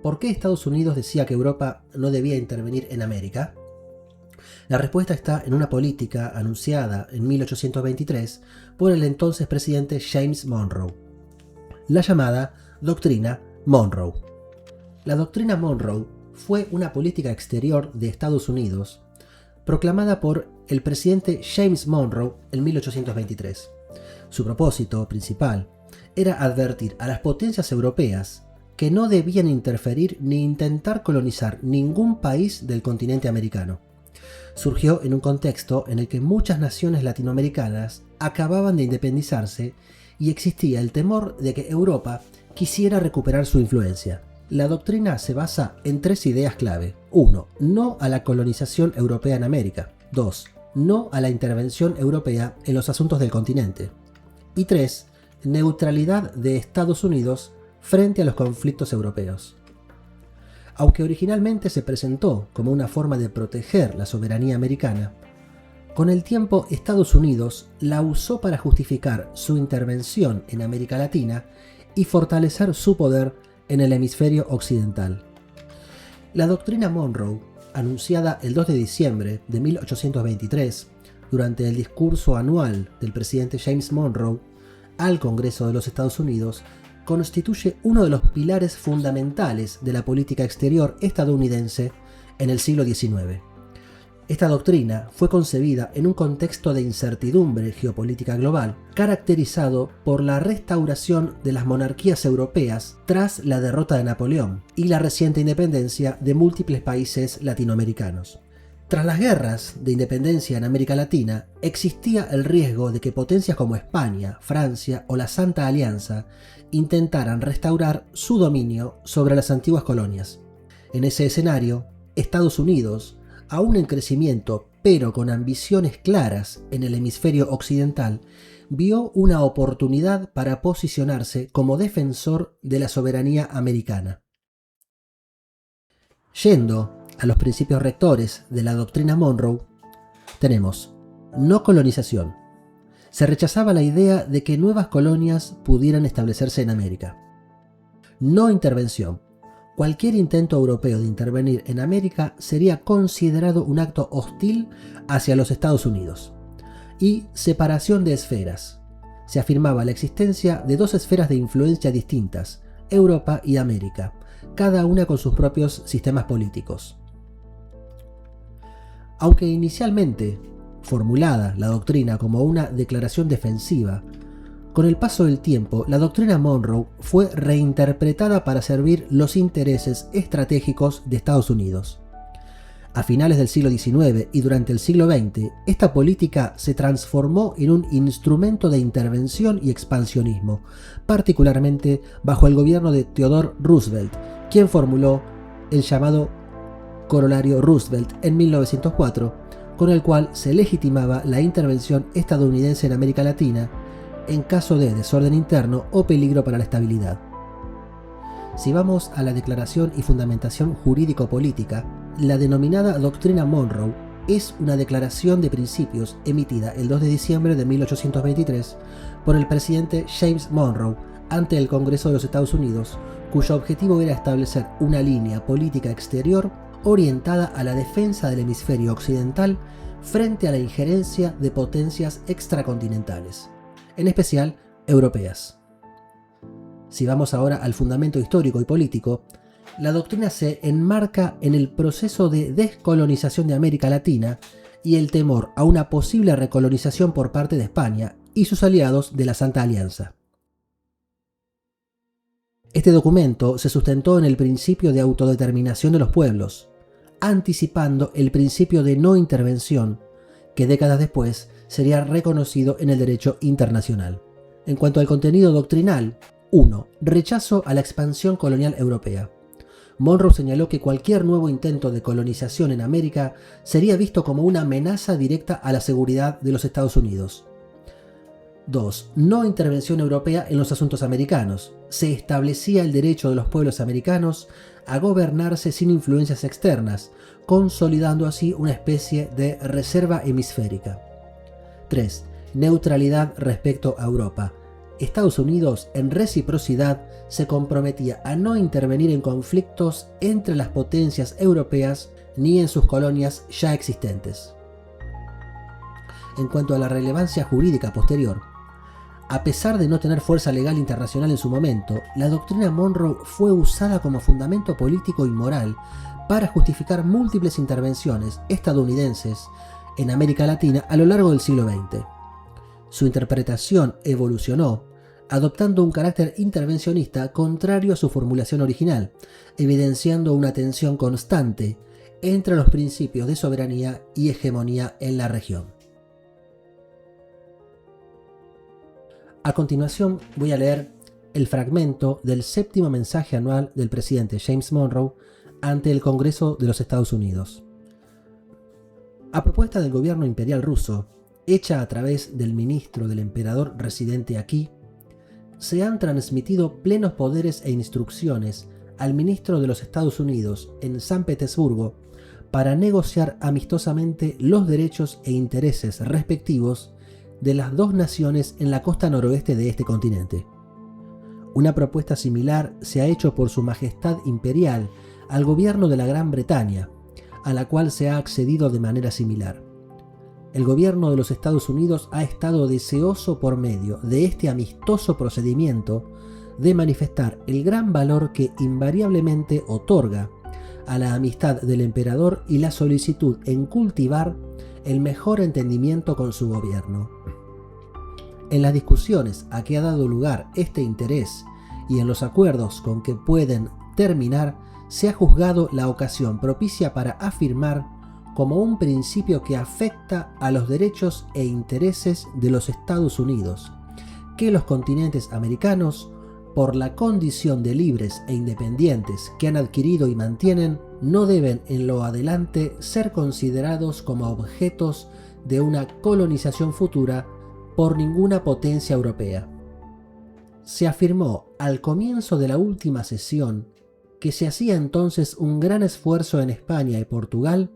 ¿Por qué Estados Unidos decía que Europa no debía intervenir en América? La respuesta está en una política anunciada en 1823 por el entonces presidente James Monroe, la llamada Doctrina Monroe. La Doctrina Monroe fue una política exterior de Estados Unidos proclamada por el presidente James Monroe en 1823. Su propósito principal era advertir a las potencias europeas que no debían interferir ni intentar colonizar ningún país del continente americano. Surgió en un contexto en el que muchas naciones latinoamericanas acababan de independizarse y existía el temor de que Europa quisiera recuperar su influencia. La doctrina se basa en 3 ideas clave. 1. No a la colonización europea en América. 2. No a la intervención europea en los asuntos del continente. Y 3. Neutralidad de Estados Unidos frente a los conflictos europeos. Aunque originalmente se presentó como una forma de proteger la soberanía americana, con el tiempo Estados Unidos la usó para justificar su intervención en América Latina y fortalecer su poder en el hemisferio occidental. La Doctrina Monroe, anunciada el 2 de diciembre de 1823 durante el discurso anual del presidente James Monroe al Congreso de los Estados Unidos, constituye uno de los pilares fundamentales de la política exterior estadounidense en el siglo XIX. Esta doctrina fue concebida en un contexto de incertidumbre geopolítica global, caracterizado por la restauración de las monarquías europeas tras la derrota de Napoleón y la reciente independencia de múltiples países latinoamericanos. Tras las guerras de independencia en América Latina, existía el riesgo de que potencias como España, Francia o la Santa Alianza intentaran restaurar su dominio sobre las antiguas colonias. En ese escenario, Estados Unidos, aún en crecimiento pero con ambiciones claras en el hemisferio occidental, vio una oportunidad para posicionarse como defensor de la soberanía americana. Yendo a los principios rectores de la Doctrina Monroe, tenemos no colonización. Se rechazaba la idea de que nuevas colonias pudieran establecerse en América. No intervención. Cualquier intento europeo de intervenir en América sería considerado un acto hostil hacia los Estados Unidos. Y separación de esferas. Se afirmaba la existencia de 2 esferas de influencia distintas, Europa y América, cada una con sus propios sistemas políticos. Aunque inicialmente formulada la doctrina como una declaración defensiva, con el paso del tiempo la doctrina Monroe fue reinterpretada para servir los intereses estratégicos de Estados Unidos. A finales del siglo XIX y durante el siglo XX, esta política se transformó en un instrumento de intervención y expansionismo, particularmente bajo el gobierno de Theodore Roosevelt, quien formuló el llamado Corolario Roosevelt en 1904, con el cual se legitimaba la intervención estadounidense en América Latina en caso de desorden interno o peligro para la estabilidad. Si vamos a la declaración y fundamentación jurídico-política, la denominada Doctrina Monroe es una declaración de principios emitida el 2 de diciembre de 1823 por el presidente James Monroe ante el Congreso de los Estados Unidos, cuyo objetivo era establecer una línea política exterior orientada a la defensa del hemisferio occidental frente a la injerencia de potencias extracontinentales, en especial europeas. Si vamos ahora al fundamento histórico y político, la doctrina se enmarca en el proceso de descolonización de América Latina y el temor a una posible recolonización por parte de España y sus aliados de la Santa Alianza. Este documento se sustentó en el principio de autodeterminación de los pueblos, anticipando el principio de no intervención, que décadas después sería reconocido en el derecho internacional. En cuanto al contenido doctrinal, 1. Rechazo a la expansión colonial europea. Monroe señaló que cualquier nuevo intento de colonización en América sería visto como una amenaza directa a la seguridad de los Estados Unidos. 2. No intervención europea en los asuntos americanos. Se establecía el derecho de los pueblos americanos a gobernarse sin influencias externas, consolidando así una especie de reserva hemisférica. 3. Neutralidad respecto a Europa. Estados Unidos, en reciprocidad, se comprometía a no intervenir en conflictos entre las potencias europeas ni en sus colonias ya existentes. En cuanto a la relevancia jurídica posterior, a pesar de no tener fuerza legal internacional en su momento, la doctrina Monroe fue usada como fundamento político y moral para justificar múltiples intervenciones estadounidenses en América Latina a lo largo del siglo XX. Su interpretación evolucionó, adoptando un carácter intervencionista contrario a su formulación original, evidenciando una tensión constante entre los principios de soberanía y hegemonía en la región. A continuación voy a leer el fragmento del 7º mensaje anual del presidente James Monroe ante el Congreso de los Estados Unidos. A propuesta del gobierno imperial ruso, hecha a través del ministro del emperador residente aquí, se han transmitido plenos poderes e instrucciones al ministro de los Estados Unidos en San Petersburgo para negociar amistosamente los derechos e intereses respectivos de las dos naciones en la costa noroeste de este continente. Una propuesta similar se ha hecho por Su Majestad Imperial al gobierno de la Gran Bretaña, a la cual se ha accedido de manera similar. El gobierno de los Estados Unidos ha estado deseoso por medio de este amistoso procedimiento de manifestar el gran valor que invariablemente otorga a la amistad del emperador y la solicitud en cultivar el mejor entendimiento con su gobierno. En las discusiones a que ha dado lugar este interés y en los acuerdos con que pueden terminar, se ha juzgado la ocasión propicia para afirmar como un principio que afecta a los derechos e intereses de los Estados Unidos, que los continentes americanos, por la condición de libres e independientes que han adquirido y mantienen, no deben en lo adelante ser considerados como objetos de una colonización futura por ninguna potencia europea. Se afirmó al comienzo de la última sesión que se hacía entonces un gran esfuerzo en España y Portugal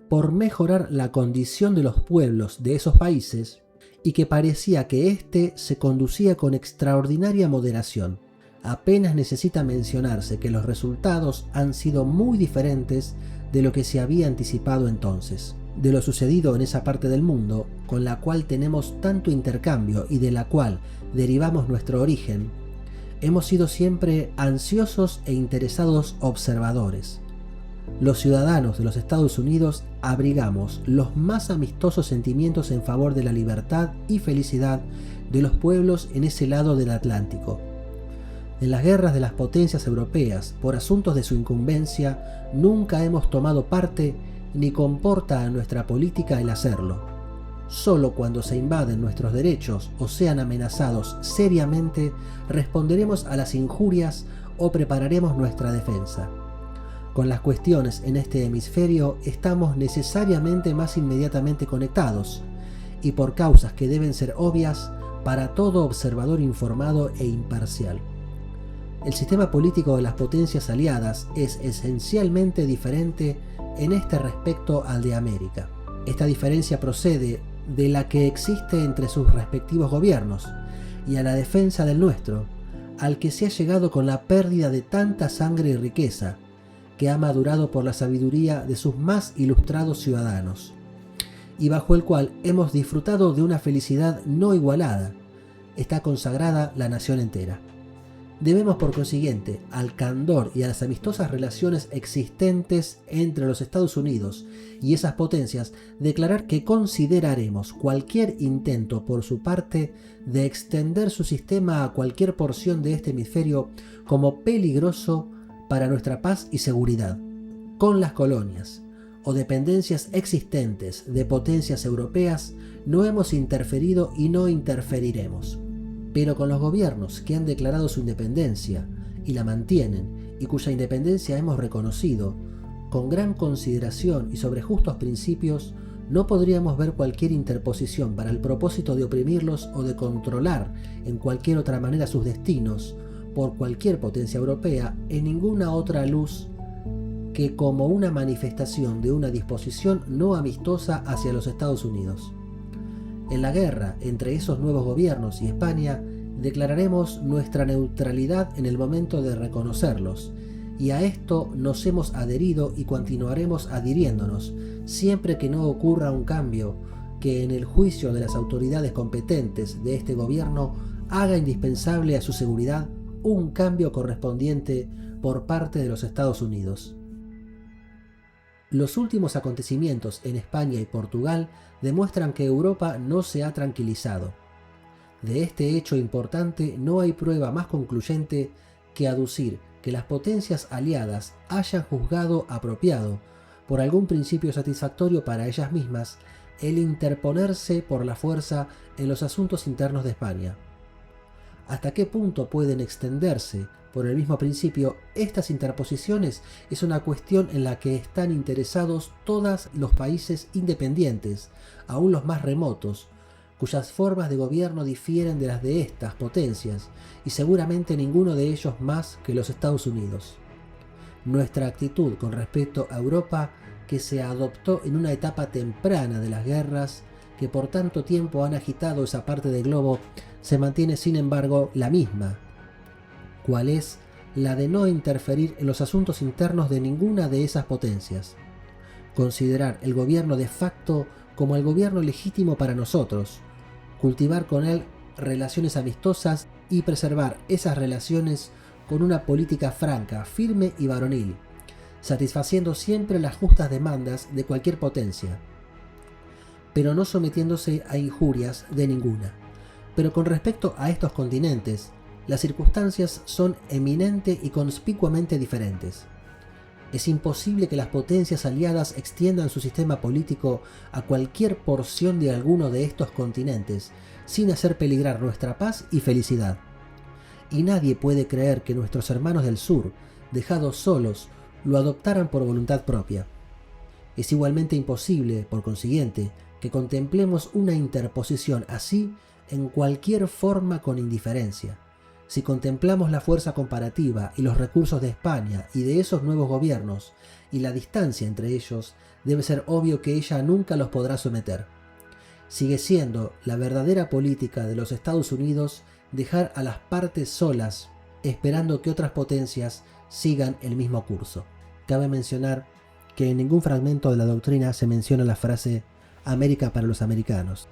por mejorar la condición de los pueblos de esos países y que parecía que éste se conducía con extraordinaria moderación. Apenas necesita mencionarse que los resultados han sido muy diferentes de lo que se había anticipado entonces. De lo sucedido en esa parte del mundo, con la cual tenemos tanto intercambio y de la cual derivamos nuestro origen, hemos sido siempre ansiosos e interesados observadores. Los ciudadanos de los Estados Unidos abrigamos los más amistosos sentimientos en favor de la libertad y felicidad de los pueblos en ese lado del Atlántico. En las guerras de las potencias europeas, por asuntos de su incumbencia, nunca hemos tomado parte ni comporta a nuestra política el hacerlo. Solo cuando se invaden nuestros derechos o sean amenazados seriamente, responderemos a las injurias o prepararemos nuestra defensa. Con las cuestiones en este hemisferio estamos necesariamente más inmediatamente conectados, y por causas que deben ser obvias para todo observador informado e imparcial. El sistema político de las potencias aliadas es esencialmente diferente en este respecto al de América. Esta diferencia procede de la que existe entre sus respectivos gobiernos y a la defensa del nuestro, al que se ha llegado con la pérdida de tanta sangre y riqueza, que ha madurado por la sabiduría de sus más ilustrados ciudadanos, y bajo el cual hemos disfrutado de una felicidad no igualada. Está consagrada la nación entera. Debemos, por consiguiente, al candor y a las amistosas relaciones existentes entre los Estados Unidos y esas potencias, declarar que consideraremos cualquier intento por su parte de extender su sistema a cualquier porción de este hemisferio como peligroso para nuestra paz y seguridad. Con las colonias o dependencias existentes de potencias europeas no hemos interferido y no interferiremos. Pero con los gobiernos que han declarado su independencia y la mantienen y cuya independencia hemos reconocido, con gran consideración y sobre justos principios, no podríamos ver cualquier interposición para el propósito de oprimirlos o de controlar en cualquier otra manera sus destinos por cualquier potencia europea en ninguna otra luz que como una manifestación de una disposición no amistosa hacia los Estados Unidos. En la guerra entre esos nuevos gobiernos y España, declararemos nuestra neutralidad en el momento de reconocerlos, y a esto nos hemos adherido y continuaremos adhiriéndonos, siempre que no ocurra un cambio que en el juicio de las autoridades competentes de este gobierno haga indispensable a su seguridad un cambio correspondiente por parte de los Estados Unidos. Los últimos acontecimientos en España y Portugal demuestran que Europa no se ha tranquilizado. De este hecho importante no hay prueba más concluyente que aducir que las potencias aliadas hayan juzgado apropiado, por algún principio satisfactorio para ellas mismas, el interponerse por la fuerza en los asuntos internos de España. ¿Hasta qué punto pueden extenderse, por el mismo principio, estas interposiciones? Es una cuestión en la que están interesados todos los países independientes, aun los más remotos, cuyas formas de gobierno difieren de las de estas potencias, y seguramente ninguno de ellos más que los Estados Unidos. Nuestra actitud con respecto a Europa, que se adoptó en una etapa temprana de las guerras que por tanto tiempo han agitado esa parte del globo, se mantiene sin embargo la misma, cual es la de no interferir en los asuntos internos de ninguna de esas potencias, considerar el gobierno de facto como el gobierno legítimo para nosotros, cultivar con él relaciones amistosas y preservar esas relaciones con una política franca, firme y varonil, satisfaciendo siempre las justas demandas de cualquier potencia, pero no sometiéndose a injurias de ninguna. Pero con respecto a estos continentes, las circunstancias son eminente y conspicuamente diferentes. Es imposible que las potencias aliadas extiendan su sistema político a cualquier porción de alguno de estos continentes, sin hacer peligrar nuestra paz y felicidad. Y nadie puede creer que nuestros hermanos del sur, dejados solos, lo adoptaran por voluntad propia. Es igualmente imposible, por consiguiente, que contemplemos una interposición así en cualquier forma con indiferencia. Si contemplamos la fuerza comparativa y los recursos de España y de esos nuevos gobiernos, y la distancia entre ellos, debe ser obvio que ella nunca los podrá someter. Sigue siendo la verdadera política de los Estados Unidos dejar a las partes solas, esperando que otras potencias sigan el mismo curso. Cabe mencionar que en ningún fragmento de la doctrina se menciona la frase «América para los americanos».